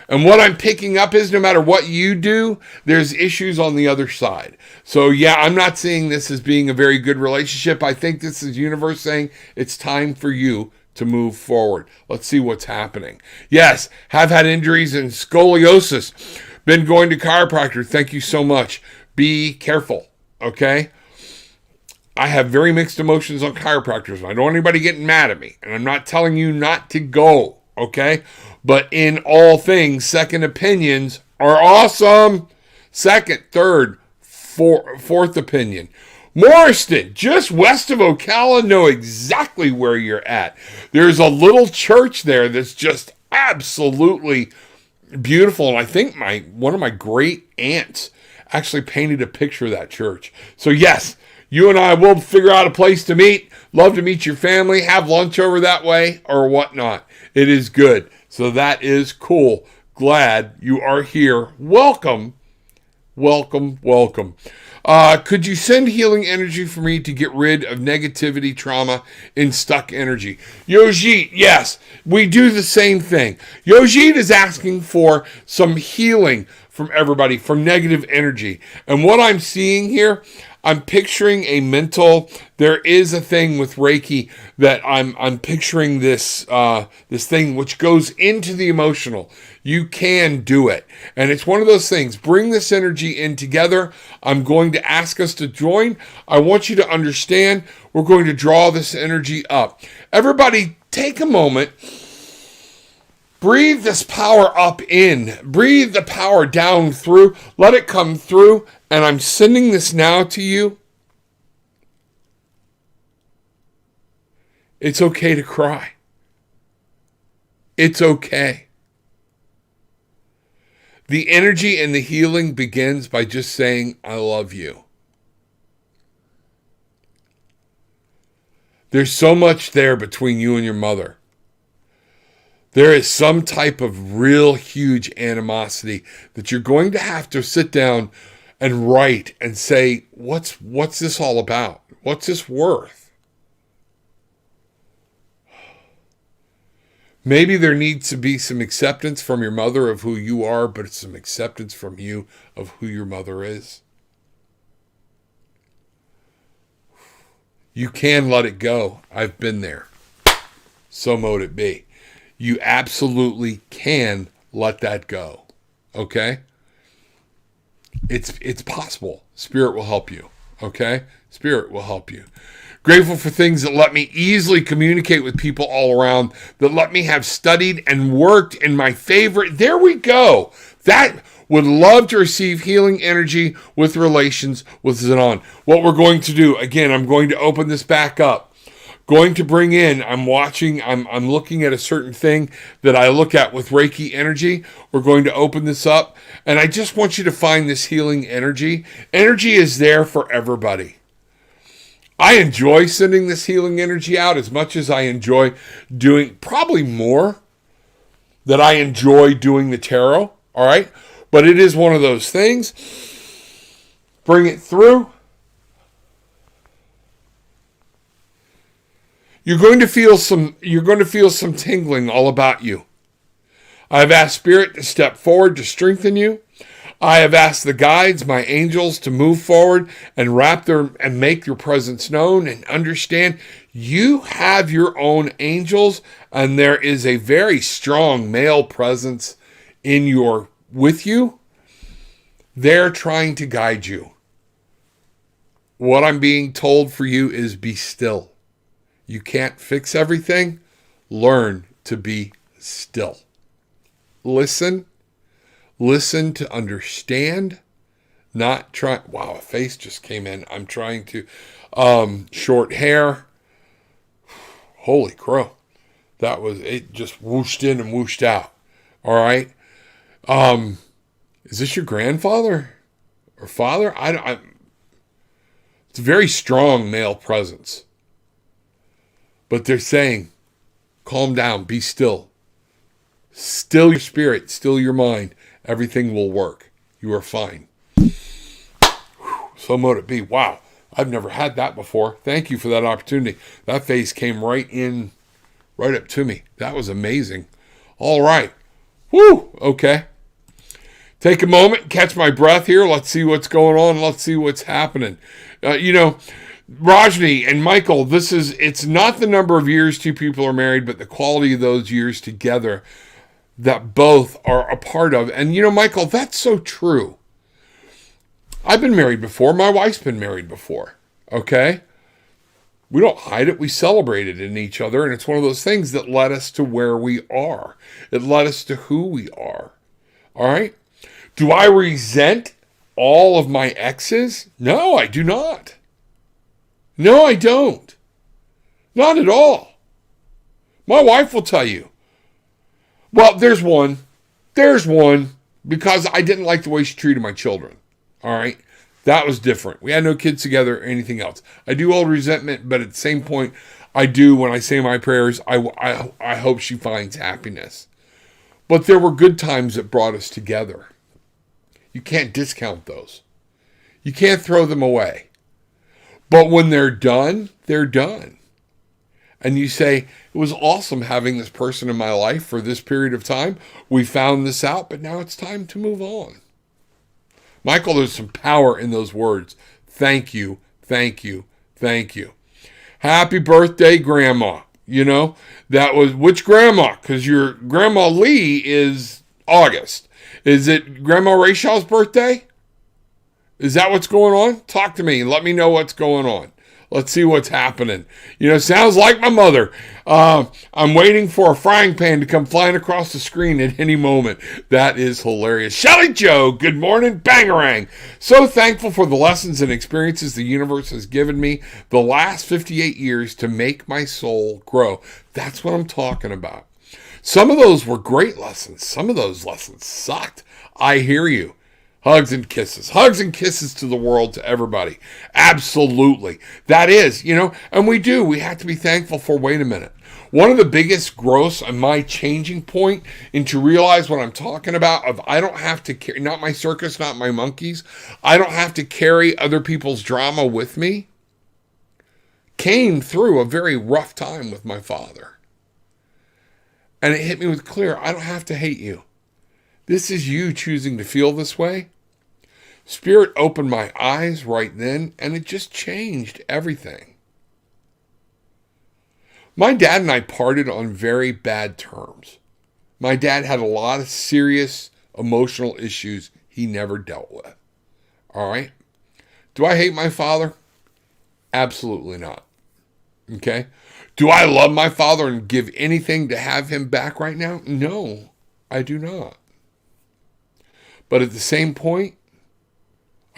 And what I'm picking up is no matter what you do, there's issues on the other side. So yeah, I'm not seeing this as being a very good relationship. I think this is universe saying it's time for you to move forward. Let's see what's happening. Yes, have had injuries and scoliosis. Been going to chiropractor. Thank you so much. Be careful, okay? I have very mixed emotions on chiropractors. I don't want anybody getting mad at me. And I'm not telling you not to go, okay? But in all things, second opinions are awesome. Second, third, fourth opinion. Morriston, just west of Ocala, know exactly where you're at. There's a little church there that's just absolutely beautiful. And I think one of my great aunts actually painted a picture of that church. So yes, you and I will figure out a place to meet. Love to meet your family, have lunch over that way or whatnot. It is good. So that is cool. Glad you are here. Welcome. Welcome, welcome. Could you send healing energy for me to get rid of negativity, trauma, and stuck energy? Yojit, yes, we do the same thing. Yojit is asking for some healing from everybody, from negative energy. And what I'm seeing here, I'm picturing a mental. There is a thing with Reiki that I'm picturing this thing which goes into the emotional. You can do it, and it's one of those things. Bring this energy in together. I'm going to ask us to join. I want you to understand. We're going to draw this energy up. Everybody, take a moment. Breathe this power up in. Breathe the power down through. Let it come through. And I'm sending this now to you. It's okay to cry. It's okay. The energy and the healing begins by just saying, I love you. There's so much there between you and your mother. There is some type of real huge animosity that you're going to have to sit down and write and say, what's this all about? What's this worth? Maybe there needs to be some acceptance from your mother of who you are, but it's some acceptance from you of who your mother is. You can let it go. I've been there. So mote it be. You absolutely can let that go. Okay? It's possible. Spirit will help you. Okay? Spirit will help you. Grateful for things that let me easily communicate with people all around, that let me have studied and worked in my favorite. There we go. That would love to receive healing energy with relations with Zanon. What we're going to do, again, I'm going to open this back up. Going to bring in, I'm looking at a certain thing that I look at with Reiki energy. We're going to open this up, and I just want you to find this healing energy. Energy is there for everybody. I enjoy sending this healing energy out as much as I enjoy doing, probably more that I enjoy doing the tarot, all right? But it is one of those things. Bring it through. You're going to feel some tingling all about you. I've asked Spirit to step forward to strengthen you. I have asked the guides, my angels, to move forward and make your presence known, and understand you have your own angels, and there is a very strong male presence with you. They're trying to guide you. What I'm being told for you is be still. You can't fix everything. Learn to be still. Listen to understand, not try. Wow, a face just came in. I'm trying to, short hair. Holy crow. It just whooshed in and whooshed out. All right. Is this your grandfather or father? It's a very strong male presence. But they're saying, calm down, be still. Still your spirit, still your mind. Everything will work. You are fine. So mote it be. Wow, I've never had that before. Thank you for that opportunity. That face came right up to me. That was amazing. All right. Woo, okay. Take a moment, catch my breath here. Let's see what's going on. Let's see what's happening. Rajni and Michael, it's not the number of years two people are married, but the quality of those years together that both are a part of. And Michael, that's so true. I've been married before. My wife's been married before. Okay? We don't hide it. We celebrate it in each other. And it's one of those things that led us to where we are. It led us to who we are. All right? Do I resent all of my exes? No, I do not. No, I don't. Not at all. My wife will tell you. Well, there's one. Because I didn't like the way she treated my children. All right? That was different. We had no kids together or anything else. I do hold resentment, but at the same point, I do, when I say my prayers, I hope she finds happiness. But there were good times that brought us together. You can't discount those. You can't throw them away. But when they're done, they're done. And you say, it was awesome having this person in my life for this period of time. We found this out, but now it's time to move on. Michael, there's some power in those words. Thank you, thank you, thank you. Happy birthday, Grandma. That was, which grandma? Because your Grandma Lee is August. Is it Grandma Rachel's birthday? Is that what's going on? Talk to me. Let me know what's going on. Let's see what's happening. Sounds like my mother. I'm waiting for a frying pan to come flying across the screen at any moment. That is hilarious. Shelly Joe, good morning. Bangarang. So thankful for the lessons and experiences the universe has given me the last 58 years to make my soul grow. That's what I'm talking about. Some of those were great lessons. Some of those lessons sucked. I hear you. Hugs and kisses. Hugs and kisses to the world, to everybody. Absolutely. That is, and we have to be thankful for, wait a minute. One of the biggest growths and my changing point into realize what I'm talking about, of I don't have to carry, not my circus, not my monkeys, I don't have to carry other people's drama with me, came through a very rough time with my father. And it hit me with clear, I don't have to hate you. This is you choosing to feel this way. Spirit opened my eyes right then, and it just changed everything. My dad and I parted on very bad terms. My dad had a lot of serious emotional issues he never dealt with. All right? Do I hate my father? Absolutely not. Okay? Do I love my father and give anything to have him back right now? No, I do not. But at the same point,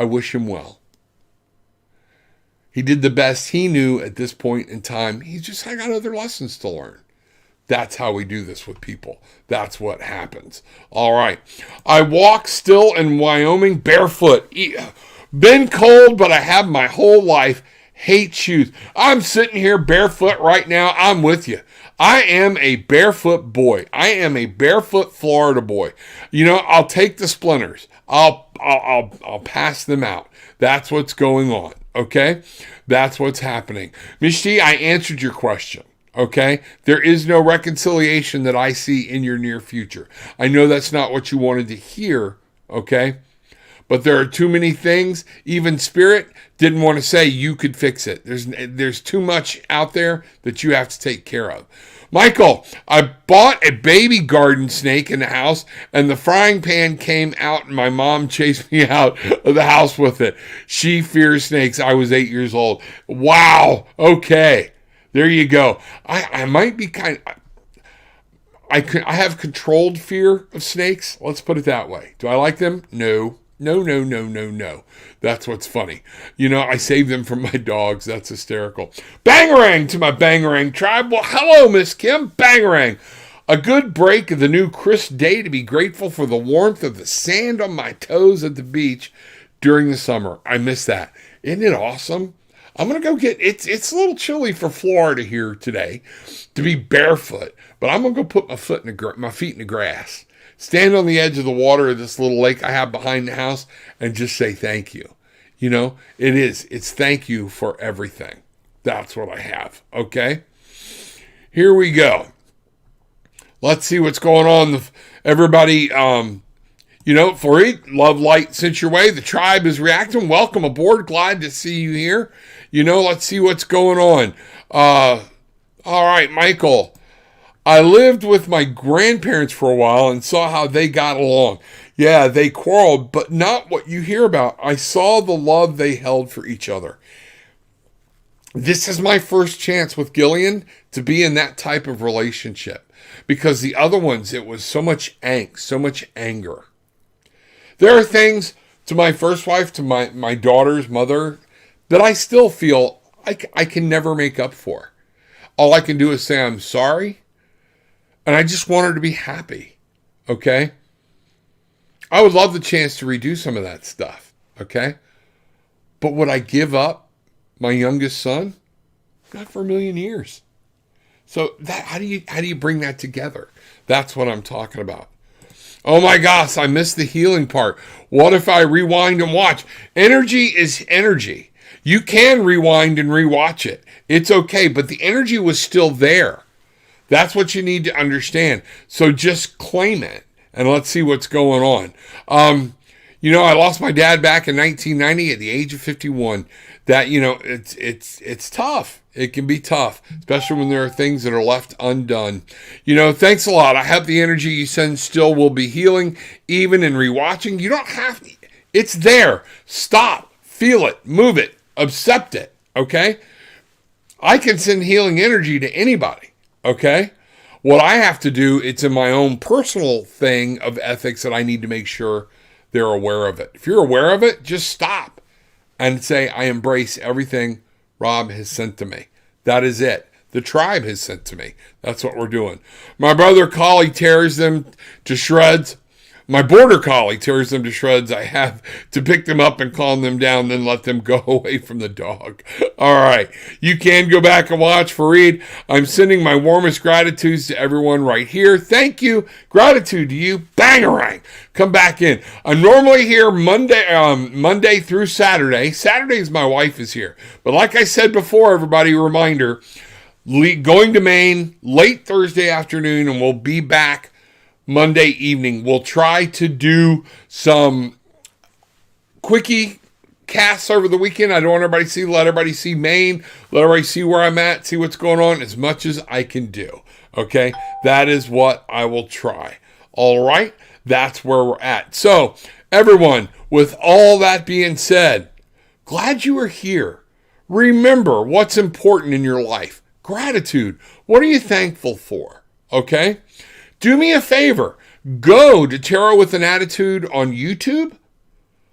I wish him well. He did the best he knew at this point in time. I got other lessons to learn. That's how we do this with people. That's what happens. All right. I walk still in Wyoming barefoot. Been cold, but I have my whole life. Hate shoes. I'm sitting here barefoot right now. I'm with you. I am a barefoot boy. I am a barefoot Florida boy. I'll take the splinters. I'll pass them out. That's what's going on. Okay? That's what's happening. Mishti, I answered your question. Okay? There is no reconciliation that I see in your near future. I know that's not what you wanted to hear, okay? But there are too many things. Even Spirit didn't want to say you could fix it. There's too much out there that you have to take care of. Michael, I bought a baby garden snake in the house, and the frying pan came out, and my mom chased me out of the house with it. She fears snakes. I was 8 years old. Wow. Okay. There you go. I might be I have controlled fear of snakes. Let's put it that way. Do I like them? No. No, no, no, no, no. That's what's funny. You know, I save them from my dogs. That's hysterical. Bangarang to my Bangarang tribe. Well, hello, Miss Kim. Bangarang. A good break of the new crisp day to be grateful for the warmth of the sand on my toes at the beach during the summer. I miss that. Isn't it awesome? I'm going to go it's a little chilly for Florida here today to be barefoot, but I'm going to go put my feet in the grass. Stand on the edge of the water of this little lake I have behind the house and just say thank you. You know, it's thank you for everything. That's what I have. Okay. Here we go. Let's see what's going on. Everybody, Fareed, love, light, sent your way. The tribe is reacting. Welcome aboard. Glad to see you here. Let's see what's going on. All right, Michael. I lived with my grandparents for a while and saw how they got along. Yeah, they quarreled, but not what you hear about. I saw the love they held for each other. This is my first chance with Gillian to be in that type of relationship, because the other ones, it was so much angst, so much anger. There are things to my first wife, to my daughter's mother, that I still feel I can never make up for. All I can do is say I'm sorry. And I just want her to be happy, okay? I would love the chance to redo some of that stuff, okay? But would I give up my youngest son? Not for a million years. So how do you bring that together? That's what I'm talking about. Oh my gosh, I missed the healing part. What if I rewind and watch? Energy is energy. You can rewind and rewatch it. It's okay, but the energy was still there. That's what you need to understand. So just claim it and let's see what's going on. I lost my dad back in 1990 at the age of 51. That, it's tough. It can be tough, especially when there are things that are left undone. Thanks a lot. I hope the energy you send still will be healing, even in rewatching. You don't have to. It's there. Stop. Feel it. Move it. Accept it. Okay? I can send healing energy to anybody. Okay? What I have to do, it's in my own personal thing of ethics that I need to make sure they're aware of it. If you're aware of it, just stop and say, I embrace everything Rob has sent to me. That is it. The tribe has sent to me. That's what we're doing. My brother collie tears them to shreds. My border collie tears them to shreds. I have to pick them up and calm them down, then let them go away from the dog. All right. You can go back and watch Fareed. I'm sending my warmest gratitudes to everyone right here. Thank you. Gratitude to you. Bangarang. Come back in. I'm normally here Monday through Saturday. Saturdays my wife is here. But like I said before, everybody, reminder, going to Maine late Thursday afternoon, and we'll be back Monday evening. We'll try to do some quickie casts over the weekend. I don't want everybody to see. Let everybody see Maine. Let everybody see where I'm at. See what's going on as much as I can do. Okay? That is what I will try. All right? That's where we're at. So, everyone, with all that being said, glad you are here. Remember what's important in your life. Gratitude. What are you thankful for? Okay? Do me a favor. Go to Tarot with an Attitude on YouTube,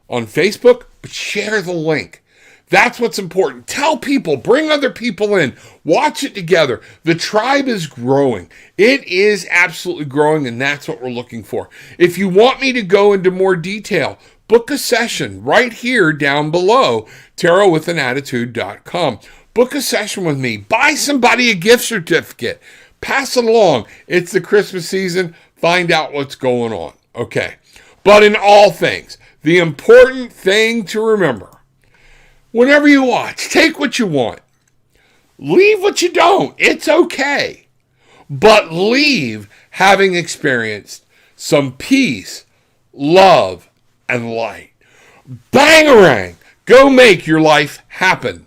on Facebook, but share the link. That's what's important. Tell people, bring other people in, watch it together. The tribe is growing. It is absolutely growing, and that's what we're looking for. If you want me to go into more detail, book a session right here down below, tarotwithanattitude.com. Book a session with me. Buy somebody a gift certificate. Pass it along. It's the Christmas season. Find out what's going on. Okay. But in all things, the important thing to remember, whenever you watch, take what you want. Leave what you don't. It's okay. But leave having experienced some peace, love, and light. Bangarang! Go make your life happen.